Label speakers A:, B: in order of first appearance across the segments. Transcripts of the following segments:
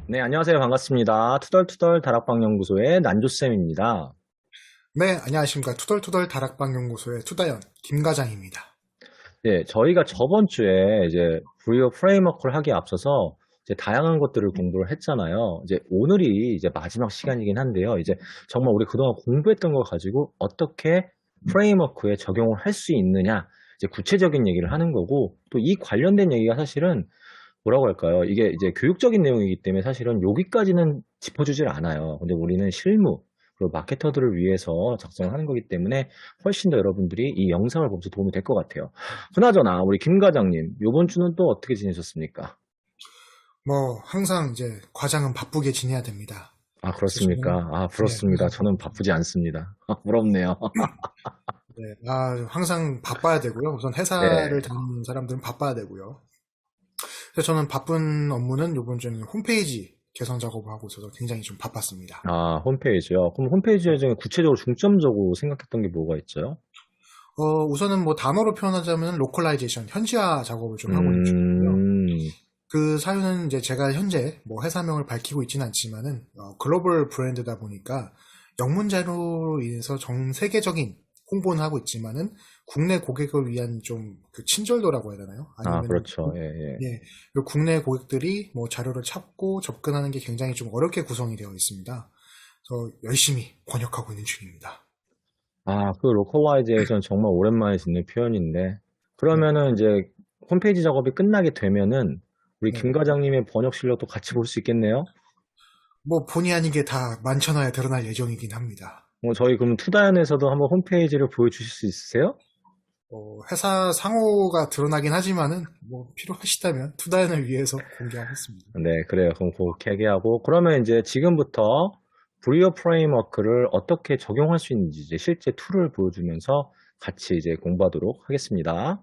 A: 네, 안녕하세요. 반갑습니다. 투덜투덜 다락방 연구소의 난조쌤입니다.
B: 네, 안녕하십니까. 투덜투덜 다락방 연구소의 투다연 김과장입니다.
A: 네, 저희가 저번 주에 이제 브리오 프레임워크를 하기에 앞서서 이제 다양한 것들을 공부를 했잖아요. 이제 오늘이 이제 마지막 시간이긴 한데요. 이제 정말 우리 그동안 공부했던 거 가지고 어떻게 프레임워크에 적용을 할 수 있느냐, 이제 구체적인 얘기를 하는 거고, 또 이 관련된 얘기가 사실은 뭐라고 할까요? 이게 이제 교육적인 내용이기 때문에 사실은 여기까지는 짚어주질 않아요. 근데 우리는 실무, 그리고 마케터들을 위해서 작성을 하는 거기 때문에 훨씬 더 여러분들이 이 영상을 보면서 도움이 될 것 같아요. 그나저나, 우리 김 과장님, 요번 주는 또 어떻게 지내셨습니까?
B: 항상 이제 과장은 바쁘게 지내야 됩니다.
A: 아,
B: 그래서 저는,
A: 그렇습니까? 아,
B: 네,
A: 부럽습니다.
B: 항상
A: 저는
B: 바쁩니다.
A: 바쁘지 않습니다. 부럽네요.
B: 네, 항상 바빠야 되고요. 우선 회사를
A: 네.
B: 다니는 사람들은 바빠야 되고요. 그래서 저는 바쁜 업무는 이번 주에는 홈페이지 개선 작업을 하고 있어서 굉장히 좀 바빴습니다.
A: 아, 홈페이지요. 그럼 홈페이지에 중에 구체적으로 중점적으로 생각했던 게 뭐가 있죠?
B: 우선은 뭐 단어로 표현하자면 로컬라이제이션, 현지화 작업을 좀 하고 있는 중이고요.
A: 음,
B: 그 사유는 이제 제가 현재 뭐 회사명을 밝히고 있지는 않지만은 글로벌 브랜드다 보니까 영문자로 인해서 전 세계적인 홍보는 하고 있지만은 국내 고객을 위한 좀 그 친절도라고 해야 되나요?
A: 아,
B: 아니면은
A: 그렇죠. 예, 예.
B: 예, 그 국내 고객들이 뭐 자료를 찾고 접근하는 게 굉장히 좀 어렵게 구성이 되어 있습니다. 그래서 열심히 번역하고 있는 중입니다.
A: 아, 그 로컬라이제이션 정말 오랜만에 듣는 표현인데,
B: 네,
A: 그러면은 이제 홈페이지 작업이 끝나게 되면은 우리 김
B: 네.
A: 과장님의 번역 실력도 같이 볼 수 있겠네요?
B: 뭐 본의 아니게 다 만천하에 드러날 예정이긴 합니다.
A: 뭐 저희 그럼 투다연에서도 한번 홈페이지를 보여주실 수 있으세요?
B: 회사 상호가 드러나긴 하지만은 뭐 필요하시다면 투다연을 위해서 공개하겠습니다.
A: 네, 그래요. 그럼 그렇게 얘기하고, 그러면 이제 지금부터 브리어 프레임워크를 어떻게 적용할 수 있는지 이제 실제 툴을 보여주면서 같이 이제 공부하도록 하겠습니다.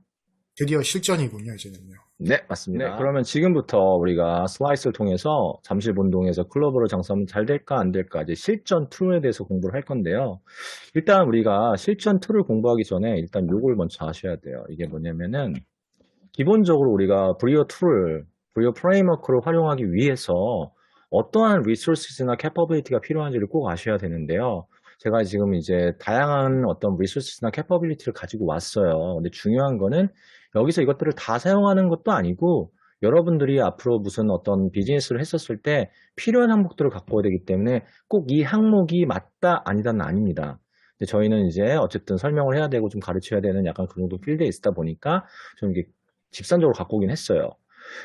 B: 드디어 실전이군요, 이제는요.
A: 네, 맞습니다. 그러면 지금부터 우리가 슬라이스를 통해서 잠실 본동에서 클로버를 장사하면 잘 될까 안 될까 이제 실전 툴에 대해서 공부를 할 건데요. 일단 우리가 실전 툴을 공부하기 전에 일단 요걸 먼저 아셔야 돼요. 이게 뭐냐면은 기본적으로 우리가 브리어 프레임워크를 활용하기 위해서 어떠한 리소스나 캐퍼빌리티가 필요한지를 꼭 아셔야 되는데요. 제가 지금 이제 다양한 어떤 리소스나 캐퍼빌리티를 가지고 왔어요. 근데 중요한 거는 여기서 이것들을 다 사용하는 것도 아니고 여러분들이 앞으로 무슨 어떤 비즈니스를 했었을 때 필요한 항목들을 갖고 와야 되기 때문에 꼭 이 항목이 맞다 아니다는 아닙니다. 근데 저희는 이제 어쨌든 설명을 해야 되고 좀 가르쳐야 되는 약간 그 정도 필드에 있다 보니까 좀 이게 직선적으로 갖고 오긴 했어요.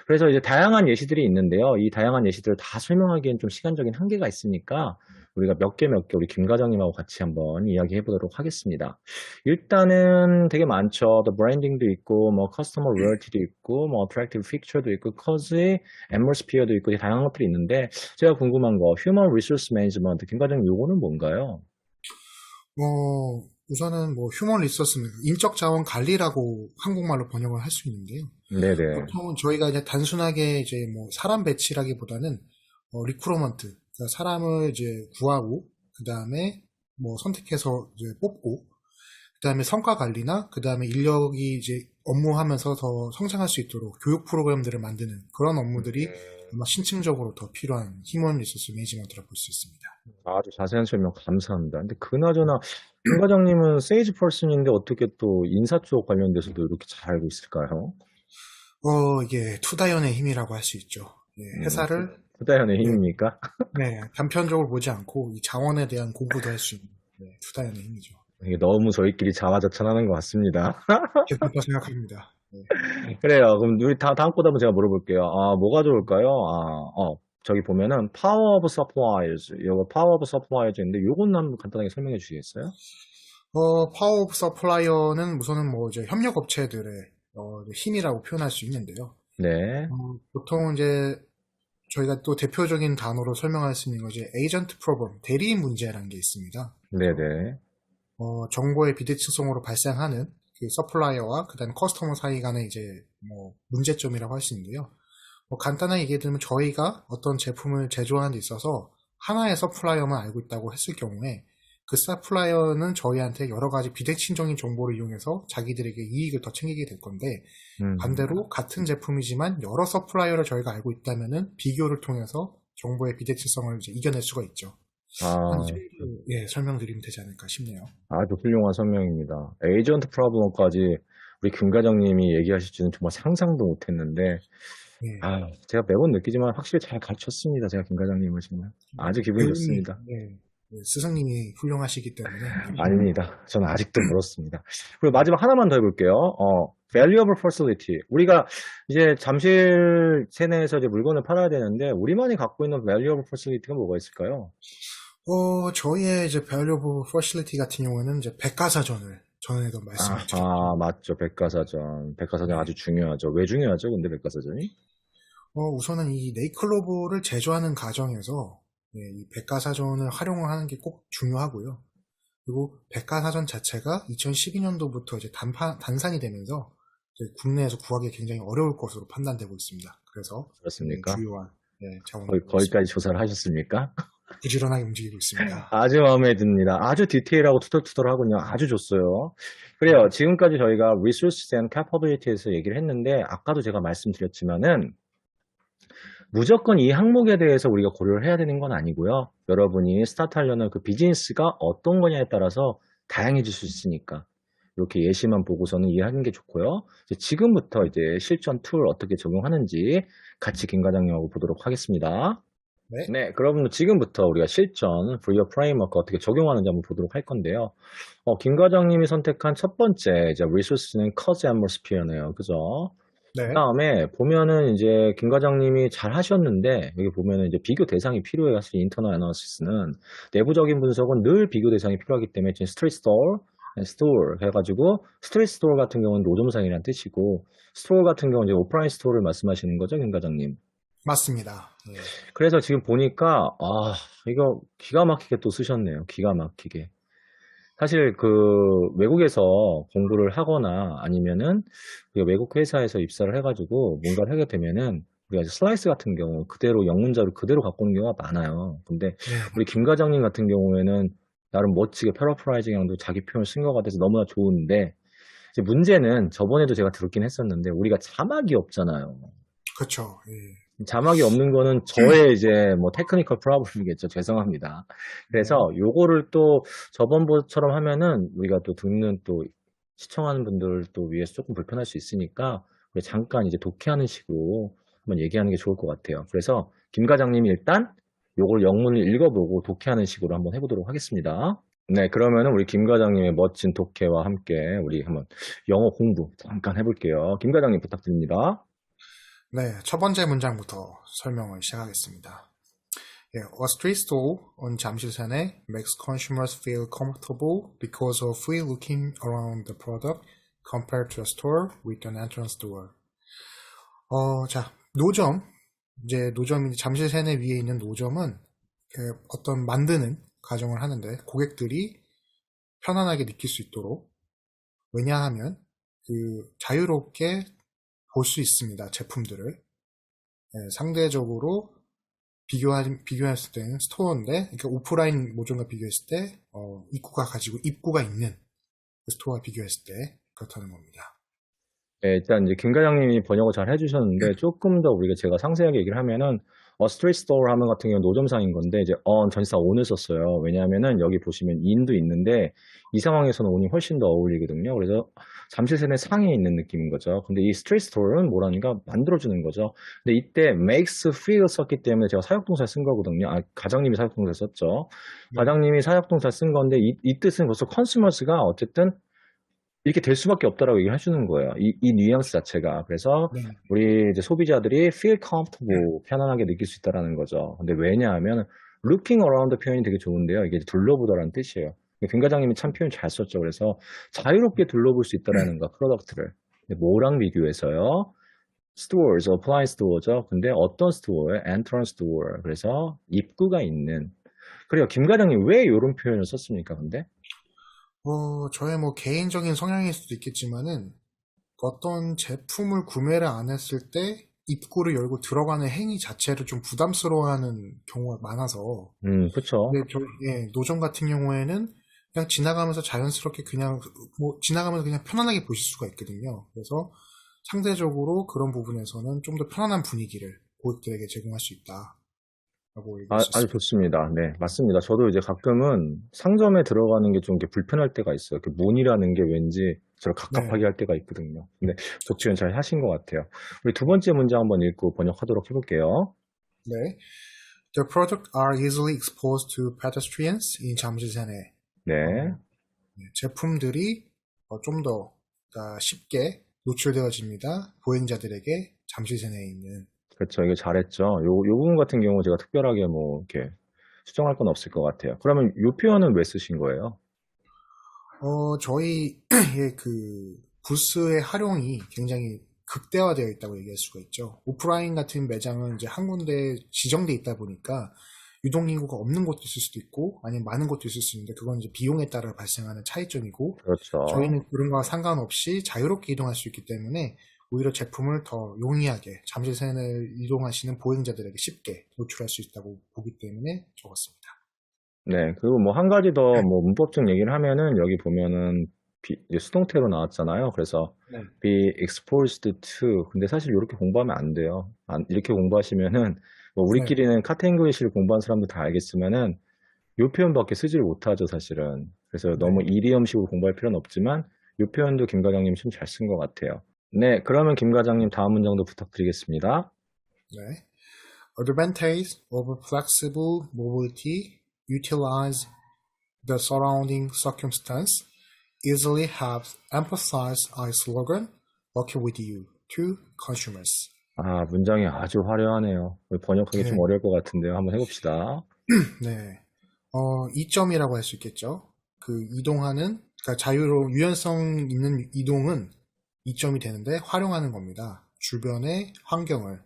A: 그래서 이제 다양한 예시들이 있는데요. 이 다양한 예시들을 다 설명하기엔 좀 시간적인 한계가 있으니까 우리가 몇 개 우리 김 과장님하고 같이 한번 이야기해 보도록 하겠습니다. 일단은 되게 많죠. 또 브랜딩도 있고, 뭐 커스터머 로열티도 있고, 뭐 어트랙티브 픽처도 있고, 커즈, 앰머스피어도 있고, 다양한 것들이 있는데 제가 궁금한 거, 휴먼 리소스 매니지먼트 김 과장님 요거는 뭔가요?
B: 우선은 뭐 휴먼 리소스는 인적 자원 관리라고 한국말로 번역을 할 수 있는데요.
A: 네네.
B: 보통 저희가 이제 단순하게 이제 뭐 사람 배치라기보다는 리크루먼트, 그러니까 사람을 이제 구하고 그 다음에 뭐 선택해서 이제 뽑고 그 다음에 성과 관리나 그 다음에 인력이 이제 업무하면서 더 성장할 수 있도록 교육 프로그램들을 만드는 그런 업무들이 아마 신층적으로 더 필요한 휴먼 리소스 매니지먼트라고 볼 수 있습니다.
A: 아주 자세한 설명 감사합니다. 근데 그나저나 김 과장님은 세일즈 퍼슨인데 어떻게 또 인사 쪽 관련돼서도 이렇게 잘 알고 있을까요?
B: 이게 투다연의 힘이라고 할 수 있죠. 예, 회사를
A: 후다연의
B: 네,
A: 힘입니까?
B: 네, 단편적으로 보지 않고 이 자원에 대한 공부도 할 수 있는 투다연의 힘이죠.
A: 이게 너무 저희끼리 자화자찬하는 것 같습니다.
B: 괜찮다 생각합니다. 네.
A: 그래요. 그럼 우리 다음 거다 한번 제가 물어볼게요. 아, 뭐가 좋을까요? 저기 보면은 Power of Suppliers, 이거 Power of Suppliers인데 요건 한번 간단하게 설명해 주시겠어요?
B: 파워 오브 서플라이어는 우선은 뭐 이제 협력 업체들의 힘이라고 표현할 수 있는데요.
A: 네,
B: 보통 이제 저희가 또 대표적인 단어로 설명할 수 있는 것이 에이전트 프로블럼, 대리인 문제라는 게 있습니다. 그래서
A: 네네.
B: 정보의 비대칭성으로 발생하는 그 서플라이어와 그다음 커스터머 사이 간의 이제 뭐 문제점이라고 할 수 있는데요. 뭐 간단하게 얘기해 드리면 저희가 어떤 제품을 제조하는 데 있어서 하나의 서플라이어만 알고 있다고 했을 경우에 그 서플라이어는 저희한테 여러 가지 비대칭적인 정보를 이용해서 자기들에게 이익을 더 챙기게 될 건데
A: 음,
B: 반대로 같은 제품이지만 여러 서플라이어를 저희가 알고 있다면은 비교를 통해서 정보의 비대칭성을 이제 이겨낼 수가 있죠. 한 이
A: 아,
B: 정도 예, 설명드리면 되지 않을까 싶네요.
A: 아주 훌륭한 설명입니다. 에이전트 프로블럼까지 우리 김 과장님이 얘기하실 줄은 정말 상상도 못했는데,
B: 예.
A: 아, 제가 매번 느끼지만 확실히 잘 가르쳤습니다. 제가 김 과장님을 정말. 아주 기분이
B: 배우님,
A: 좋습니다.
B: 예, 예, 스승님이 훌륭하시기 때문에
A: 아닙니다. 저는 아직도 멀었습니다. 그리고 마지막 하나만 더 해볼게요. valuable facility. 우리가 이제 잠실 세내에서 이제 물건을 팔아야 되는데, 우리만이 갖고 있는 valuable facility가 뭐가 있을까요?
B: 저희의 이제 valuable facility 같은 경우에는 이제 백과사전을 전에도 말씀을 드렸죠.
A: 맞죠. 백과사전. 백과사전
B: 네.
A: 아주 중요하죠. 왜 중요하죠? 근데 백과사전이?
B: 우선은 이 네이클로버를 제조하는 과정에서 예, 이 백과사전을 활용을 하는 게 꼭 중요하고요. 그리고 백과사전 자체가 2012년도부터 이제 단산이 되면서 이제 국내에서 구하기 굉장히 어려울 것으로 판단되고 있습니다. 그래서 굉장히
A: 그렇습니까?
B: 주요한 예, 자원이 되고 있습니다.
A: 거기까지 조사를 하셨습니까?
B: 부지런하게 움직이고 있습니다.
A: 아주 마음에 듭니다. 아주 디테일하고 투덜투덜하군요. 아주 좋어요. 그래요. 지금까지 저희가 resources and capabilities에서 얘기를 했는데, 아까도 제가 말씀드렸지만은, 무조건 이 항목에 대해서 우리가 고려를 해야 되는 건 아니고요. 여러분이 스타트하려는 그 비즈니스가 어떤 거냐에 따라서 다양해질 수 있으니까 이렇게 예시만 보고서는 이해하는 게 좋고요. 지금부터 이제 실전 툴 어떻게 적용하는지 같이 김 과장님하고 보도록 하겠습니다.
B: 네.
A: 네, 그럼 지금부터 우리가 실전 브리어 프레임워크 어떻게 적용하는지 한번 보도록 할 건데요. 김 과장님이 선택한 첫 번째 이제 리소스는 커즈 애트모스피어네요. 그죠?
B: 네.
A: 그다음에 보면은 이제 김 과장님이 잘 하셨는데 여기 보면은 이제 비교 대상이 필요해요. 사실 인터널 애널리시스는 내부적인 분석은 늘 비교 대상이 필요하기 때문에 지금 스트리트 스토어, 스토어 해가지고 스트리트 스토어 같은 경우는 노점상이라는 뜻이고 스토어 같은 경우는 이제 오프라인 스토어를 말씀하시는 거죠, 김 과장님.
B: 맞습니다. 예.
A: 그래서 지금 보니까 이거 기가 막히게 또 쓰셨네요. 기가 막히게. 사실 그 외국에서 공부를 하거나 아니면은 그 외국 회사에서 입사를 해가지고 뭔가를 하게 되면은 우리가 이제 슬라이스 같은 경우 그대로 영문자로 그대로 갖고 오는 경우가 많아요. 근데
B: 네.
A: 우리 김 과장님 같은 경우에는 나름 멋지게 패러프라이징형도 자기 표현을 쓴 것 같아서 너무나 좋은데 이제 문제는 저번에도 제가 들었긴 했었는데 우리가 자막이 없잖아요.
B: 그렇죠. 예.
A: 자막이 없는 거는 저의 이제 뭐 테크니컬 프로블럼이겠죠. 죄송합니다. 그래서
B: 네.
A: 요거를 또 저번처럼 하면은 우리가 또 듣는 또 시청하는 분들 또 위해서 조금 불편할 수 있으니까 우리 잠깐 이제 독해하는 식으로 한번 얘기하는 게 좋을 것 같아요. 그래서 김 과장님이 일단 요걸 영문을 읽어보고 독해하는 식으로 한번 해보도록 하겠습니다. 네, 그러면은 우리 김 과장님의 멋진 독해와 함께 우리 한번 영어 공부 잠깐 해볼게요. 김 과장님 부탁드립니다.
B: 네, 첫 번째 문장부터 설명을 시작하겠습니다. 예, A street stall on 잠실산에 makes consumers feel comfortable because of free looking around the product compared to a store with an entrance door. 자, 노점. 이제 노점이 잠실 세내 위에 있는 노점은 어떤 만드는 가정을 하는데 고객들이 편안하게 느낄 수 있도록 왜냐하면 자유롭게 볼 수 있습니다. 제품들을. 예, 상대적으로 비교했을 때는 스토어인데, 그러니까 오프라인 모종과 비교했을 때, 입구가 있는 그 스토어와 비교했을 때, 그렇다는 겁니다.
A: 네, 일단 이제 김 과장님이 번역을 잘 해주셨는데 조금 더 우리가 제가 상세하게 얘기를 하면은 스트리트 스토어 하면 같은 경우는 노점상인 건데 이제 전치사 on을 썼어요. 왜냐하면은 여기 보시면 in도 있는데 이 상황에서는 on이 훨씬 더 어울리거든요. 그래서 잠실세내 상에 있는 느낌인 거죠. 근데 이 스트리트 스토어는 뭐라니까 만들어주는 거죠. 근데 이때 makes feel 썼기 때문에 제가 사역동사 쓴 거거든요. 과장님이 사역동사 썼죠.
B: 네.
A: 과장님이 사역동사 쓴 건데 이 뜻은 벌써 컨슈머스가 어쨌든 이렇게 될 수밖에 없다라고 얘기를 해주는 거예요. 이 뉘앙스 자체가. 그래서
B: 네.
A: 우리 이제 소비자들이 feel comfortable, 편안하게 느낄 수 있다라는 거죠. 근데 왜냐하면 looking around 표현이 되게 좋은데요. 이게 둘러보다라는 뜻이에요. 김 과장님이 참 표현 잘 썼죠. 그래서 자유롭게 둘러볼 수 있다라는 거, 프로덕트를. 근데 뭐랑 비교해서요? stores, appliance store죠. 근데 어떤 store에? entrance store. 그래서 입구가 있는. 그래요. 김 과장님 왜 이런 표현을 썼습니까? 근데?
B: 저의 개인적인 성향일 수도 있겠지만은, 어떤 제품을 구매를 안 했을 때, 입구를 열고 들어가는 행위 자체를 좀 부담스러워하는 경우가 많아서,
A: 그쵸.
B: 근데 노점 같은 경우에는 그냥 지나가면서 자연스럽게 지나가면서 그냥 편안하게 보실 수가 있거든요. 그래서 상대적으로 그런 부분에서는 좀 더 편안한 분위기를 고객들에게 제공할 수 있다. 얘기할 수
A: 아주
B: 있습니다.
A: 좋습니다. 네, 맞습니다. 저도 이제 가끔은 상점에 들어가는 게 좀 이렇게 불편할 때가 있어요. 그 문이라는 게 왠지 저를
B: 네,
A: 갑갑하게 할 때가 있거든요. 근데 그 표현
B: 그렇죠.
A: 잘 하신 것 같아요. 우리 두 번째 문제 한번 읽고 번역하도록 해볼게요.
B: 네. The product are easily exposed to pedestrians in 잠실세네.
A: 네,
B: 어, 네, 제품들이 좀 더 쉽게 노출되어집니다. 보행자들에게 잠실세내에 있는.
A: 그렇죠. 이거 잘했죠. 요 부분 같은 경우 제가 특별하게 뭐 이렇게 수정할 건 없을 것 같아요. 그러면 요 표현은 왜 쓰신 거예요?
B: 저희의 그 부스의 활용이 굉장히 극대화되어 있다고 얘기할 수가 있죠. 오프라인 같은 매장은 이제 한 군데 지정돼 있다 보니까 유동인구가 없는 곳도 있을 수도 있고 아니면 많은 곳도 있을 수 있는데 그건 이제 비용에 따라 발생하는 차이점이고
A: 그렇죠.
B: 저희는 그런 거와 상관없이 자유롭게 이동할 수 있기 때문에 오히려 제품을 더 용이하게 잠실선을 이동하시는 보행자들에게 쉽게 노출할 수 있다고 보기 때문에 적었습니다.
A: 네, 그리고 뭐 한 가지 더 뭐 문법적 얘기를 하면은 여기 보면은 이제 수동태로 나왔잖아요. 그래서
B: 네.
A: be exposed to. 근데 사실 이렇게 공부하면 안 돼요. 이렇게 공부하시면은 뭐
B: 네.
A: 우리끼리는 카테고리시를 공부한 사람들 다 알겠지만은 이 표현밖에 쓰질 못하죠, 사실은. 그래서 너무
B: 네.
A: 이디엄식으로 공부할 필요는 없지만 이 표현도 김 과장님 좀 잘 쓴 것 같아요. 네, 그러면 김 과장님 다음 문장도 부탁드리겠습니다.
B: 네. Advantage of flexible mobility utilize the surrounding circumstance easily helps emphasize our slogan "Lucky with you" to consumers.
A: 아, 문장이 아주 화려하네요. 번역하기 좀
B: 네,
A: 어려울 것 같은데요. 한번 해봅시다.
B: 네. 이점이라고 할 수 있겠죠. 그 이동하는, 그러니까 자유로운 유연성 있는 이동은 이점이 되는데 활용하는 겁니다. 주변의 환경을.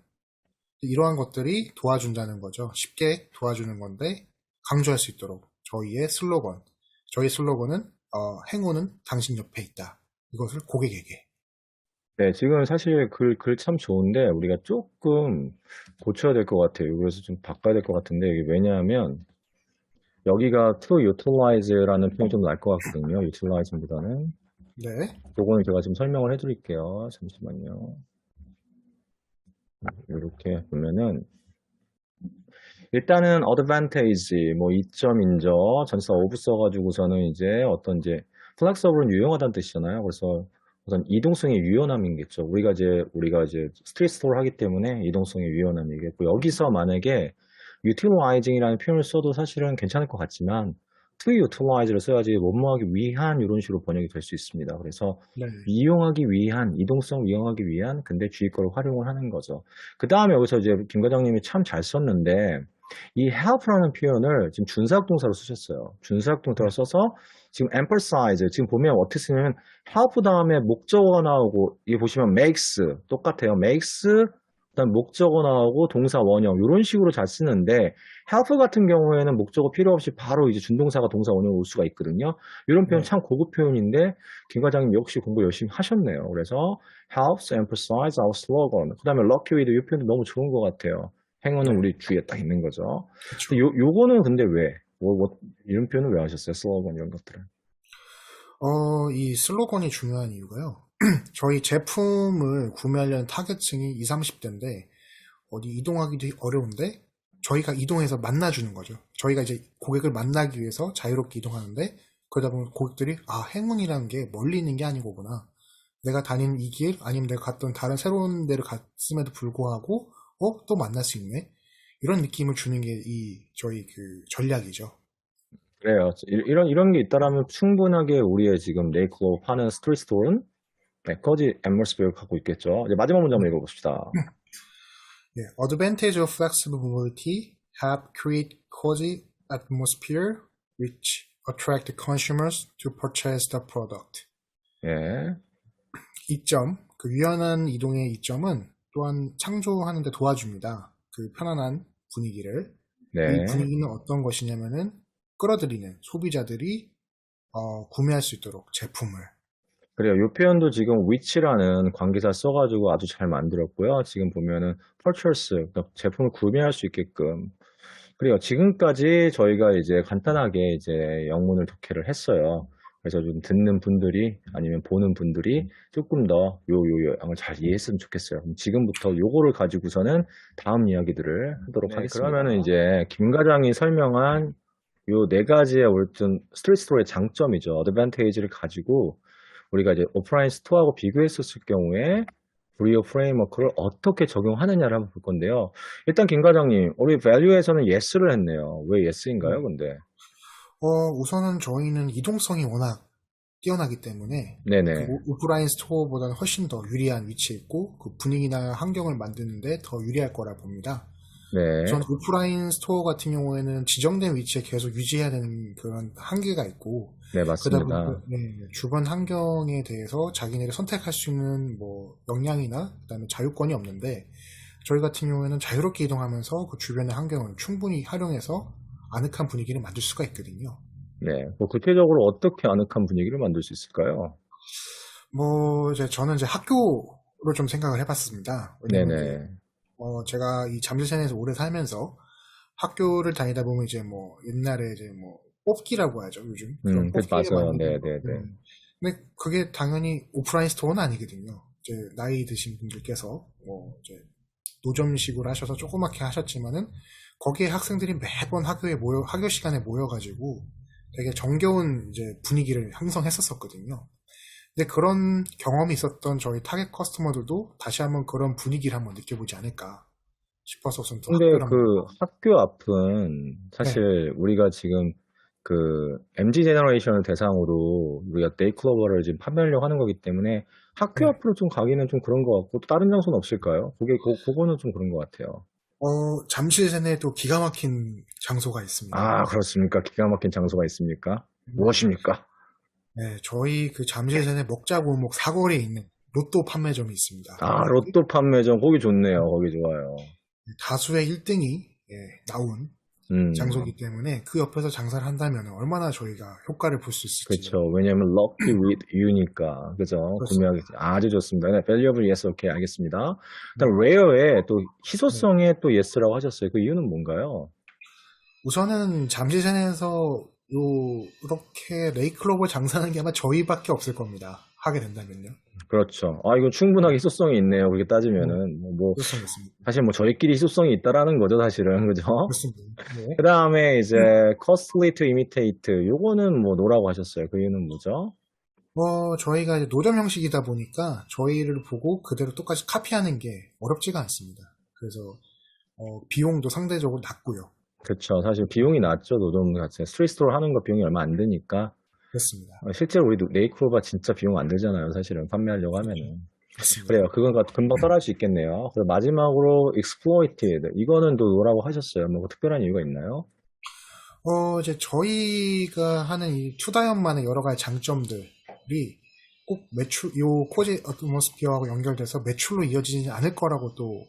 B: 이러한 것들이 도와준다는 거죠. 쉽게 도와주는 건데 강조할 수 있도록 저희의 슬로건. 저희 슬로건은 행운은 당신 옆에 있다. 이것을 고객에게.
A: 네, 지금 사실 글 참 좋은데 우리가 조금 고쳐야 될 것 같아요. 그래서 좀 바꿔야 될 것 같은데 이게 왜냐하면 여기가 to utilize라는 표현이 좀 날 것 같거든요. utilize보다는.
B: 네,
A: 요거는 제가 좀 설명을 해드릴게요. 잠시만요. 이렇게 보면은 일단은 advantage 뭐 이점인저 전치사 of 써가지고서는 이제 어떤 이제 플렉서블은 유용하다는 뜻이잖아요. 그래서 우선 이동성의 유연함이겠죠. 우리가 이제 스트리트 스토어를 하기 때문에 이동성의 유연함이겠고 여기서 만약에 utilizing이라는 표현을 써도 사실은 괜찮을 것 같지만 to utilize를 써야지 원모하기 위한 이런 식으로 번역이 될 수 있습니다. 그래서
B: 네,
A: 이용하기 위한 이동성 이용하기 위한 근데 주의권을 활용을 하는 거죠. 그 다음에 여기서 이제 김 과장님이 참 잘 썼는데 이 help라는 표현을 지금 준사역 동사로 쓰셨어요. 준사역 동사로
B: 네,
A: 써서 지금 emphasize 지금 보면 어떻게 쓰냐면 help 다음에 목적어가 나오고 이게 보시면 makes 똑같아요. makes 그다음 목적어 나오고 동사 원형 이런 식으로 잘 쓰는데 help 같은 경우에는 목적어 필요 없이 바로 이제 준동사가 동사 원형으로 올 수가 있거든요. 이런 표현
B: 네.
A: 참 고급 표현인데 김 과장님 역시 공부 열심히 하셨네요. 그래서 helps emphasize our slogan. 그다음에 lucky with 이 표현도 너무 좋은 것 같아요. 행운은
B: 네.
A: 우리 주위에 딱 있는 거죠.
B: 그렇죠.
A: 근데 요거는 근데 왜? 이런 표현을 왜 하셨어요? 슬로건 이런 것들은.
B: 이 슬로건이 중요한 이유가요. 저희 제품을 구매하려는 타겟층이 20, 30대인데 어디 이동하기도 어려운데 저희가 이동해서 만나주는 거죠. 저희가 이제 고객을 만나기 위해서 자유롭게 이동하는데 그러다 보면 고객들이 행운이라는 게 멀리 있는 게 아니고구나. 내가 다니는 이 길 아니면 내가 갔던 다른 새로운 데를 갔음에도 불구하고 또 만날 수 있네. 이런 느낌을 주는 게 저희 그 전략이죠.
A: 그래요. 이런 게 있다라면 충분하게 우리의 지금 네이클로 파는 스트리트 스토어는 네, 거지 앰머스비어 갖고 있겠죠. 이제 마지막 문제
B: 네.
A: 한번 읽어봅시다.
B: 네. Advantage of flexible mobility help create cozy atmosphere which attract consumers to purchase the product.
A: 예.
B: 이점, 그 유연한 이동의 이점은 또한 창조하는 데 도와줍니다. 그 편안한 분위기를. 이
A: 네.
B: 분위기는 어떤 것이냐면은 끌어들이는 소비자들이 구매할 수 있도록 제품을.
A: 그래요. 이 표현도 지금 which라는 관계사 써가지고 아주 잘 만들었고요. 지금 보면은 purchase, 그러니까 제품을 구매할 수 있게끔. 그래요. 지금까지 저희가 이제 간단하게 이제 영문을 독해를 했어요. 그래서 좀 듣는 분들이 아니면 보는 분들이 조금 더 요 요양을 잘 이해했으면 좋겠어요. 그럼 지금부터 요거를 가지고서는 다음 이야기들을 하도록
B: 네,
A: 하겠습니다.
B: 그러면은
A: 그러면은 이제 김 과장이 설명한 요 네 가지의 옳든 스트리트 스토어의 장점이죠. 어드밴테이지를 가지고 우리가 이제 오프라인 스토어하고 비교했었을 경우에 브리오 프레임워크를 어떻게 적용하느냐를 한번 볼 건데요. 일단 김 과장님, 우리 밸류에서는 예스를 했네요. 왜 예스인가요, 근데?
B: 우선은 저희는 이동성이 워낙 뛰어나기 때문에 그
A: 네네.
B: 오프라인 스토어보다는 훨씬 더 유리한 위치에 있고 그 분위기나 환경을 만드는데 더 유리할 거라 봅니다.
A: 네.
B: 우선 오프라인 스토어 같은 경우에는 지정된 위치에 계속 유지해야 되는 그런 한계가 있고
A: 네,
B: 그러다 보니까
A: 맞습니다.
B: 주변 환경에 대해서 자기네가 선택할 수 있는 뭐 역량이나 그다음에 자유권이 없는데 저희 같은 경우에는 자유롭게 이동하면서 그 주변의 환경을 충분히 활용해서 아늑한 분위기를 만들 수가 있거든요.
A: 네. 뭐 구체적으로 어떻게 아늑한 분위기를 만들 수 있을까요?
B: 뭐 이제 저는 이제 학교로 좀 생각을 해봤습니다. 왜냐면 이제
A: 네네.
B: 제가 이 잠실센에서 오래 살면서 학교를 다니다 보면 이제 뭐 옛날에 이제 뭐 뽑기라고 하죠 요즘 그런 뽑기를
A: 맞아요.
B: 만드는 거.
A: 네네네.
B: 근데 그게 당연히 오프라인 스토어는 아니거든요. 이제 나이 드신 분들께서 뭐 이제 노점식으로 하셔서 조그맣게 하셨지만은 거기에 학생들이 매번 학교 시간에 모여가지고 되게 정겨운 이제 분위기를 형성했었었거든요. 근데 그런 경험이 있었던 저희 타겟 커스터머들도 다시 한번 그런 분위기를 한번 느껴보지 않을까 싶어서 우선 또
A: 근데
B: 학교를
A: 그
B: 한번.
A: 학교 앞은
B: 네.
A: 사실 우리가 지금 그 MZ 제너레이션을 대상으로 우리가 데이클로버를 지금 판매하려고 하는 거기 때문에 학교
B: 네.
A: 앞으로 좀 가기는 좀 그런 것 같고 또 다른 장소는 없을까요? 그거는 좀 그런 것 같아요.
B: 잠실 세내에도 기가 막힌 장소가 있습니다.
A: 아, 그렇습니까? 기가 막힌 장소가 있습니까?
B: 네.
A: 무엇입니까?
B: 네, 저희 그 잠실 세내 먹자골목 사거리에 있는 로또 판매점이 있습니다.
A: 아, 로또 판매점, 거기 좋네요. 거기 좋아요.
B: 다수의 1등이 나온
A: 음,
B: 장소이기 때문에 그 옆에서 장사를 한다면 얼마나 저희가 효과를 볼 수 있을지.
A: 그렇죠. 왜냐면 lucky with you니까. 그죠? 구매하기
B: 그렇습니다.
A: 아주 좋습니다. 네, valuable yes, 오케이, 알겠습니다.
B: 네.
A: 일단 rare에 또
B: 네.
A: 희소성에 또 yes라고 하셨어요. 그 이유는 뭔가요?
B: 우선은 잠실 세내에서 이렇게 레이클로버 장사하는 게 아마 저희밖에 없을 겁니다. 하게 된다면요.
A: 그렇죠. 아, 이거 충분하게 희소성이 있네요. 그렇게
B: 네,
A: 따지면은.
B: 그렇습니다. 있습니다.
A: 사실 뭐 저희끼리 희소성이 있다라는 거죠, 사실은. 그죠?
B: 그렇습니다. 네.
A: 그 다음에 이제 costly to imitate. 요거는 뭐 노라고 하셨어요. 그 이유는 뭐죠?
B: 저희가 이제 노점 형식이다 보니까 저희를 보고 그대로 똑같이 카피하는 게 어렵지가 않습니다. 그래서 비용도 상대적으로 낮고요.
A: 그렇죠. 사실 비용이 낮죠. 노점 자체. 스트리트 스토어 하는 거 비용이 얼마 안 드니까.
B: 그렇습니다.
A: 실제로 우리 네이클로바 진짜 비용 안 들잖아요. 사실은 판매하려고
B: 그렇죠.
A: 하면은.
B: 그렇습니다.
A: 그래요. 그건 금방 따라할 수 있겠네요. 그리고 마지막으로 exploited. 이거는 또 뭐라고 하셨어요. 뭐 특별한 이유가 있나요?
B: 이제 저희가 하는 이 투다연만의 여러 가지 장점들이 꼭 요 코지 어트모스피어하고 연결돼서 매출로 이어지지 않을 거라고 또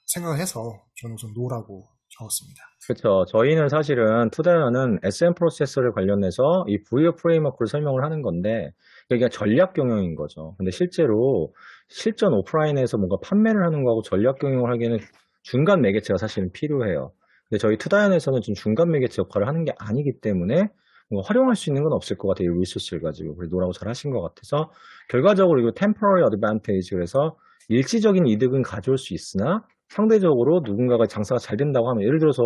B: 생각을 해서 저는 우선 노라고 적었습니다.
A: 그렇죠. 저희는 사실은 투자는 SM 프로세서를 관련해서 이 VO 프레임워크를 설명을 하는 건데 그게 전략 경영인 거죠. 근데 실제로 실전 오프라인에서 뭔가 판매를 하는 거하고 전략 경영을 하기에는 중간 매개체가 사실은 필요해요. 근데 저희 투다연에서는 좀 중간 매개체 역할을 하는 게 아니기 때문에 뭔가 활용할 수 있는 건 없을 것 같아요. 이 리소스를 가지고. 그래서 노라고 잘 하신 것 같아서 결과적으로 이거 temporary advantage 그래서 일시적인 이득은 가져올 수 있으나 상대적으로 누군가가 장사가 잘 된다고 하면 예를 들어서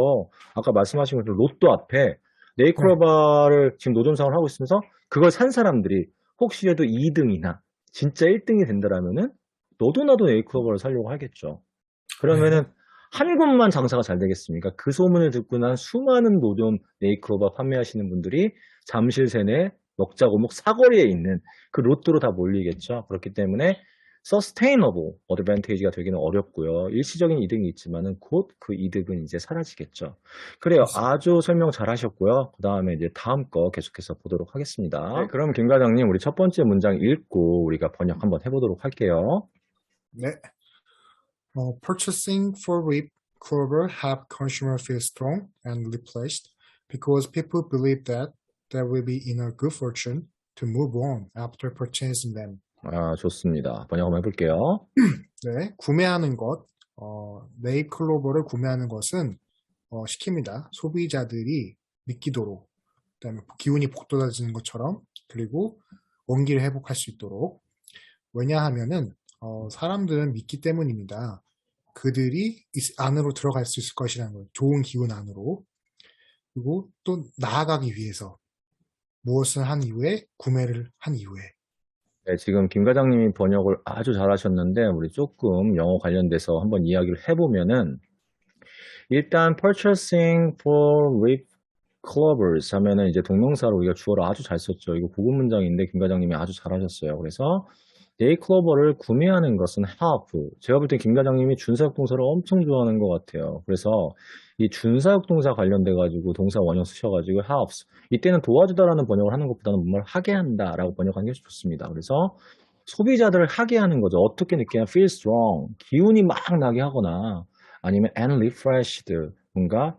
A: 아까 말씀하신 것처럼 로또 앞에
B: 네,
A: 네이클로바를 지금 노점상을 하고 있으면서 그걸 산 사람들이 혹시라도 2등이나 진짜 1등이 된다라면은 너도 나도 네이클로바를 사려고 하겠죠.
B: 네,
A: 그러면은 한 곳만 장사가 잘 되겠습니까? 그 소문을 듣고 난 수많은 노점 네이클로바 판매하시는 분들이 잠실 세내 먹자고목 사거리에 있는 그 로또로 다 몰리겠죠. 그렇기 때문에 sustainable advantage가 되기는 어렵고요. 일시적인 이득이 있지만은 곧 그 이득은 이제 사라지겠죠. 그래요.
B: 그렇습니다.
A: 아주 설명 잘 하셨고요. 그 다음에 이제 다음 거 계속해서 보도록 하겠습니다. 네, 그럼 김 과장님, 우리 첫 번째 문장 읽고 우리가 번역 한번 해보도록 할게요.
B: 네. Purchasing for Whip Clover have consumer feel strong and replaced because people believe that they will be in a good fortune to move on after purchasing them.
A: 아, 좋습니다. 번역 한번 해볼게요.
B: 네, 구매하는 것, 네이클로버를 구매하는 것은 시킵니다. 소비자들이 믿기도록 그다음에 기운이 북돋아지는 것처럼, 그리고 원기를 회복할 수 있도록. 왜냐하면은 사람들은 믿기 때문입니다. 그들이 안으로 들어갈 수 있을 것이라는 거예요. 좋은 기운 안으로. 그리고 또 나아가기 위해서 무엇을 한 이후에, 구매를 한 이후에.
A: 네, 지금 김 과장님이 번역을 아주 잘하셨는데 우리 조금 영어 관련돼서 한번 이야기를 해보면은 일단 purchasing for reef clovers 하면은 이제 동명사로 우리가 주어를 아주 잘 썼죠. 이거 구문 문장인데 김 과장님이 아주 잘하셨어요. 그래서 데이클로버를 구매하는 것은 help. 제가 볼 때 김 과장님이 준사역 동사를 엄청 좋아하는 것 같아요. 그래서 이 준사역 동사 관련돼 가지고 동사 원형 쓰셔가지고 helps. 이때는 도와주다라는 번역을 하는 것보다는 뭔가를 하게 한다라고 번역하는 게 좋습니다. 그래서 소비자들을 하게 하는 거죠. 어떻게 느끼냐? feel strong. 기운이 막 나게 하거나 아니면 and refreshed. 뭔가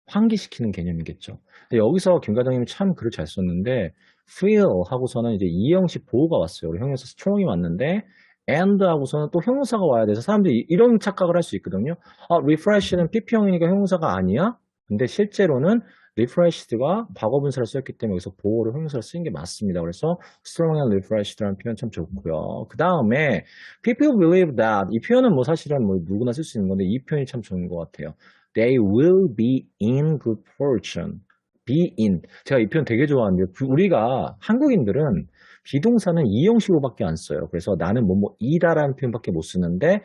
A: 환기시키는 개념이겠죠. 근데 여기서 김 과장님이 참 글을 잘 썼는데 feel 하고서는 이제 이형식 보호가 왔어요. 우리 형용사 strong이 왔는데 and 하고서는 또 형용사가 와야 돼서 사람들이 이런 착각을 할 수 있거든요. 아, refresh는 PP형이니까 형용사가 아니야? 근데 실제로는 refreshed가 과거분사를 썼기 때문에 여기서 보호를 형용사를 쓰는 게 맞습니다. 그래서 strong and refreshed라는 표현 참 좋고요. 그 다음에 people believe that 이 표현은 뭐 사실은 뭐 누구나 쓸 수 있는 건데 이 표현이 참 좋은 것 같아요. They will be in good fortune. be in. 제가 이 표현 되게 좋아하는데요. 우리가 한국인들은 비동사는 이형식으로밖에 안 써요. 그래서 나는 뭐뭐이다라는 표현밖에 못 쓰는데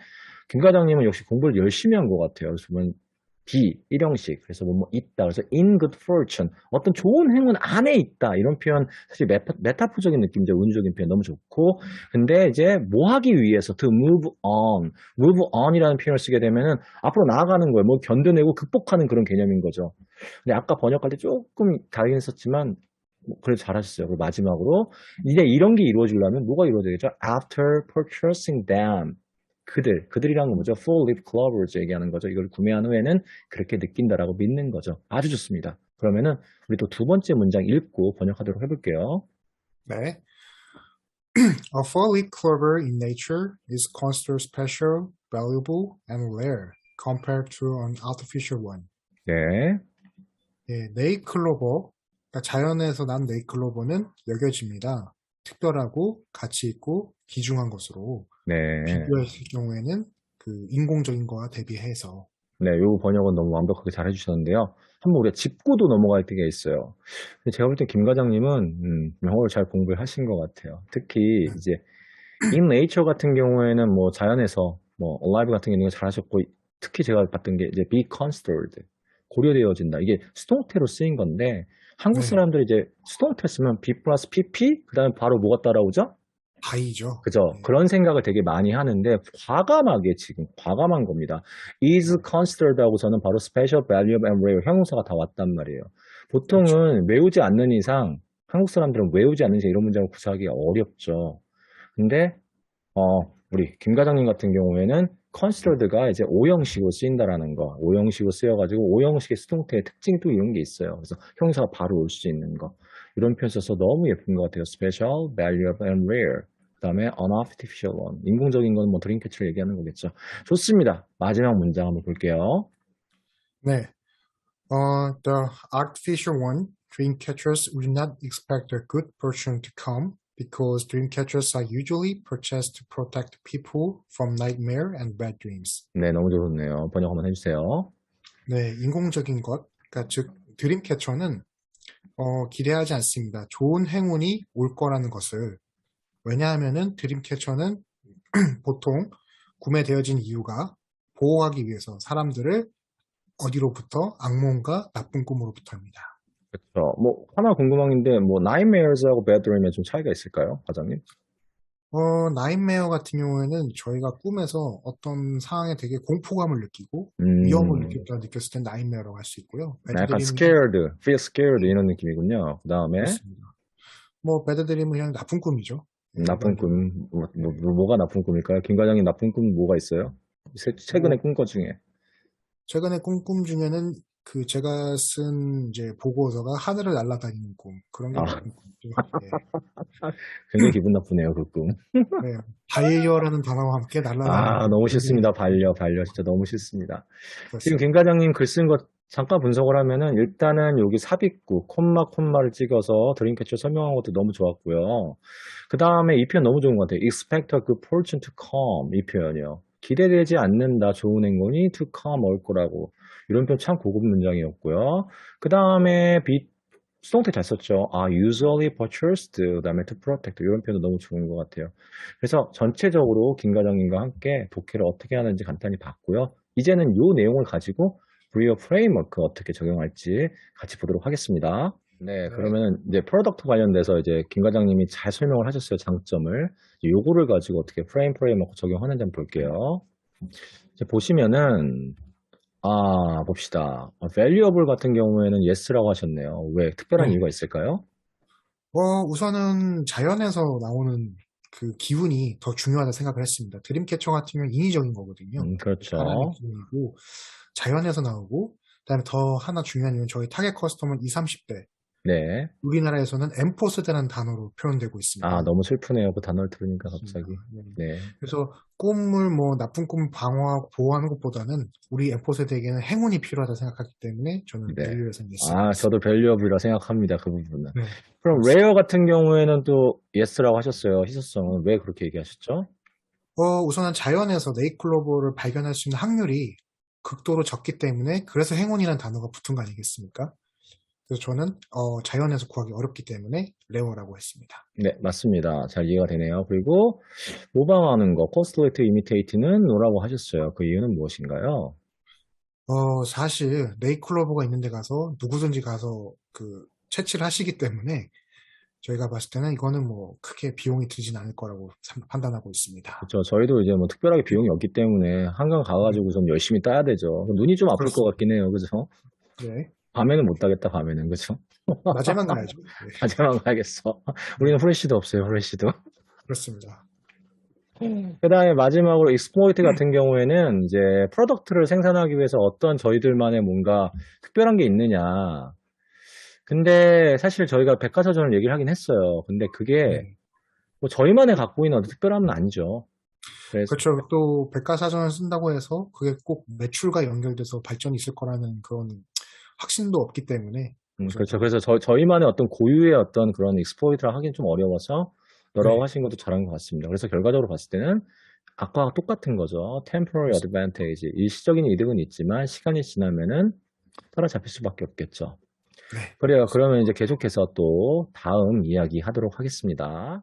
A: 김 과장님은 역시 공부를 열심히 한 것 같아요. 그래서 보면 be 일형식. 그래서 뭐뭐 있다. 그래서 in good fortune. 어떤 좋은 행운 안에 있다. 이런 표현 사실 메타포적인 느낌이죠. 운주적인 표현 너무 좋고. 근데 이제 뭐 하기 위해서 to move on. move on이라는 표현을 쓰게 되면은 앞으로 나아가는 거예요. 뭐 견뎌내고 극복하는 그런 개념인 거죠. 근데 아까 번역할 때 조금 다르긴 했었지만 그래도 잘하셨어요. 그리고 마지막으로 이제 이런 게 이루어지려면 뭐가 이루어져야죠? After purchasing them. 그들이란 건 뭐죠? Full leaf clovers 얘기하는 거죠. 이걸 구매한 후에는 그렇게 느낀다라고 믿는 거죠. 아주 좋습니다. 그러면은 우리 또 두 번째 문장 읽고 번역하도록 해볼게요.
B: 네. A four-leaf clover in nature is considered special, valuable, and rare compared to an artificial one.
A: 네,
B: 예, 네잎클로버, 그러니까 자연에서 난 네잎클로버는 여겨집니다. 특별하고 가치 있고 귀중한 것으로
A: 네,
B: 비교했을 경우에는 그 인공적인 거와 대비해서.
A: 네. 요 번역은 너무 완벽하게 잘 해주셨는데요. 한번 우리가 짚고도 넘어갈 때가 있어요. 근데 제가 볼 때 김 과장님은 영어를 잘 공부하신 것 같아요. 특히 이제 in nature 같은 경우에는 뭐 자연에서 뭐 alive 같은 경우는 잘하셨고 특히 제가 봤던 게 이제 be considered 고려되어진다. 이게 수동태로 쓰인 건데 한국
B: 네,
A: 사람들이 이제 수동태 쓰면 be 플러스 pp 그다음에 바로 뭐가 따라오죠?
B: 다이죠.
A: 그죠?
B: 예,
A: 그런 생각을 되게 많이 하는데 과감하게 지금 과감한 겁니다. is considered 하고서는 바로 special, valuable, and rare 형용사가 다 왔단 말이에요.
B: 그렇죠.
A: 보통은 외우지 않는 이상 한국 사람들은 외우지 않는 이상 이런 문장을 구사하기가 어렵죠. 근데 우리 김 과장님 같은 경우에는 considered가 이제 오형식으로 쓰인다라는 거, 오형식으로 쓰여가지고 오형식의 수동태의 특징이 또 이런 게 있어요. 그래서 형용사가 바로 올 수 있는 거. 이런 표현 써서 너무 예쁜 것 같아요. special, valuable, and rare. 그 다음에 unartificial one. 인공적인 건 뭐 드림캐치를 얘기하는 거겠죠. 좋습니다. 마지막 문장 한번 볼게요.
B: 네. The artificial one, dream catchers would not expect a good fortune to come because dream catchers are usually purchased to protect people from nightmare and bad dreams.
A: 네, 너무 좋네요. 번역 한번 해주세요.
B: 네, 인공적인 것, 그러니까 즉 드림캐쳐는 기대하지 않습니다. 좋은 행운이 올 거라는 것을. 왜냐하면은 드림캐쳐는 보통 구매되어진 이유가 보호하기 위해서 사람들을 어디로부터? 악몽과 나쁜 꿈으로부터입니다.
A: 그렇죠. 뭐 하나 궁금한 게 뭐 nightmares하고 bad dream에 좀 차이가 있을까요, 과장님?
B: 나인메어 같은 경우에는 저희가 꿈에서 어떤 상황에 되게 공포감을 느끼고 위험을
A: 음,
B: 느꼈을 땐 나인메어라고 할 수 있고요.
A: 약간
B: 배드드림은
A: scared, feel scared 이런 느낌이군요. 그 다음에
B: 그렇습니다. 뭐 배드드림은 그냥 나쁜 꿈이죠. 네,
A: 나쁜
B: 일반적으로.
A: 꿈, 뭐가 나쁜 꿈일까요? 김 과장님 나쁜 꿈 뭐가 있어요? 최근에
B: 뭐
A: 꾼 것 중에.
B: 최근에 꾼 꿈 중에는 그 제가 쓴 이제 보고서가 하늘을 날아다니는 꿈, 그런 게
A: 아,
B: 나쁜 꿈이죠. 예.
A: 굉장히 기분 나쁘네요, 그 꿈.
B: 네, 반려라는 단어와 함께 날아다니는
A: 아,
B: 꿈.
A: 너무
B: 굉장히
A: 싫습니다. 반려. 진짜 너무 싫습니다. 지금 김
B: 그렇습니다.
A: 과장님 글 쓴 거 잠깐 분석을 하면은 일단은 여기 삽입구 콤마를 찍어서 드림캐쳐 설명한 것도 너무 좋았고요. 그 다음에 이 표현 너무 좋은 것 같아요. expect a good fortune to come 이 표현이요. 기대되지 않는다 좋은 행운이 to come 올 거라고. 이런 표현 참 고급 문장이었고요. 그 다음에 수동태 잘 썼죠. usually purchased 그 다음에 to protect 이런 표현도 너무 좋은 것 같아요. 그래서 전체적으로 김 과장님과 함께 독해를 어떻게 하는지 간단히 봤고요. 이제는 이 내용을 가지고 브리어 프레임워크 어떻게 적용할지 같이 보도록 하겠습니다. 네,
B: 네.
A: 그러면은 이제 프로덕트 관련돼서 이제 김 과장님이 잘 설명을 하셨어요, 장점을. 이제 요거를 가지고 어떻게 프레임워크 적용하는지 한번 볼게요. 이제 보시면은, 봅시다. valuable 같은 경우에는 yes라고 하셨네요. 왜? 특별한
B: 네.
A: 이유가 있을까요?
B: 우선은 자연에서 나오는 그 기운이 더 중요하다 생각을 했습니다. 드림캐쳐 같은 경우는 인위적인 거거든요. 사람의
A: 그렇죠.
B: 기운이고, 자연에서 나오고, 그다음에 더 하나 중요한 이유는 저희 타겟 커스텀은 20, 30대.
A: 네.
B: 우리나라에서는 엠포스드라는 단어로 표현되고 있습니다.
A: 너무 슬프네요. 그 단어를 들으니까
B: 그렇습니다.
A: 갑자기.
B: 네.
A: 네.
B: 그래서 꿈을 뭐 나쁜 꿈 방어하고 보호하는 것보다는 우리 엠포세드에게는 행운이 필요하다 생각하기 때문에 저는
A: 네.
B: 밸류에서는 예스라고
A: 저도
B: 했습니다.
A: valuable이라 생각합니다. 그 부분은.
B: 네,
A: 그럼
B: 그렇습니다.
A: rare 같은 경우에는 또 yes라고 하셨어요. 희소성은 왜 그렇게 얘기하셨죠?
B: 우선은 자연에서 네이클로버를 발견할 수 있는 확률이 극도로 적기 때문에 그래서 행운이라는 단어가 붙은 거 아니겠습니까? 그래서 저는 자연에서 구하기 어렵기 때문에 레어라고 했습니다.
A: 네, 맞습니다. 잘 이해가 되네요. 그리고 모방하는 거, costly to imitate는 no라고 하셨어요. 그 이유는 무엇인가요?
B: 사실 네이클로버가 있는 데 가서 누구든지 가서 그 채취를 하시기 때문에 저희가 봤을 때는 이거는 뭐 크게 비용이 들진 않을 거라고 판단하고 있습니다.
A: 그렇죠. 저희도 이제 뭐 특별하게 비용이 없기 때문에 한강
B: 네,
A: 가가지고 좀 열심히 따야 되죠. 눈이 좀 아플 것
B: 그렇습니다.
A: 같긴 해요. 그죠?
B: 네,
A: 밤에는 못 따겠다, 밤에는. 그죠?
B: 낮에만 가야죠. 네,
A: 하지만 가야겠어.
B: 네,
A: 우리는 후레쉬도 없어요, 후레쉬도.
B: 그렇습니다.
A: 그 다음에 마지막으로 익스플로이트 같은 경우에는 이제 프로덕트를 생산하기 위해서 어떤 저희들만의 뭔가 특별한 게 있느냐. 근데 사실 저희가 백과사전을 얘기를 하긴 했어요. 근데 그게
B: 네.
A: 뭐 저희만의 갖고 있는 어떤 특별함은 아니죠. 그래서
B: 그렇죠. 또 백과사전을 쓴다고 해서 그게 꼭 매출과 연결돼서 발전이 있을 거라는 그런 확신도 없기 때문에
A: 그렇죠.
B: 우선은
A: 그래서 저희만의 어떤 고유의 어떤 그런 익스플로이트를 하긴 좀 어려워서 너라고
B: 네,
A: 하신 것도 잘한 것 같습니다. 그래서 결과적으로 봤을 때는 아까와 똑같은 거죠. temporary advantage. 일시적인 이득은 있지만 시간이 지나면은 따라잡힐 수밖에 없겠죠.
B: 네.
A: 그래요. 그러면 이제 계속해서 또 다음 이야기 하도록 하겠습니다.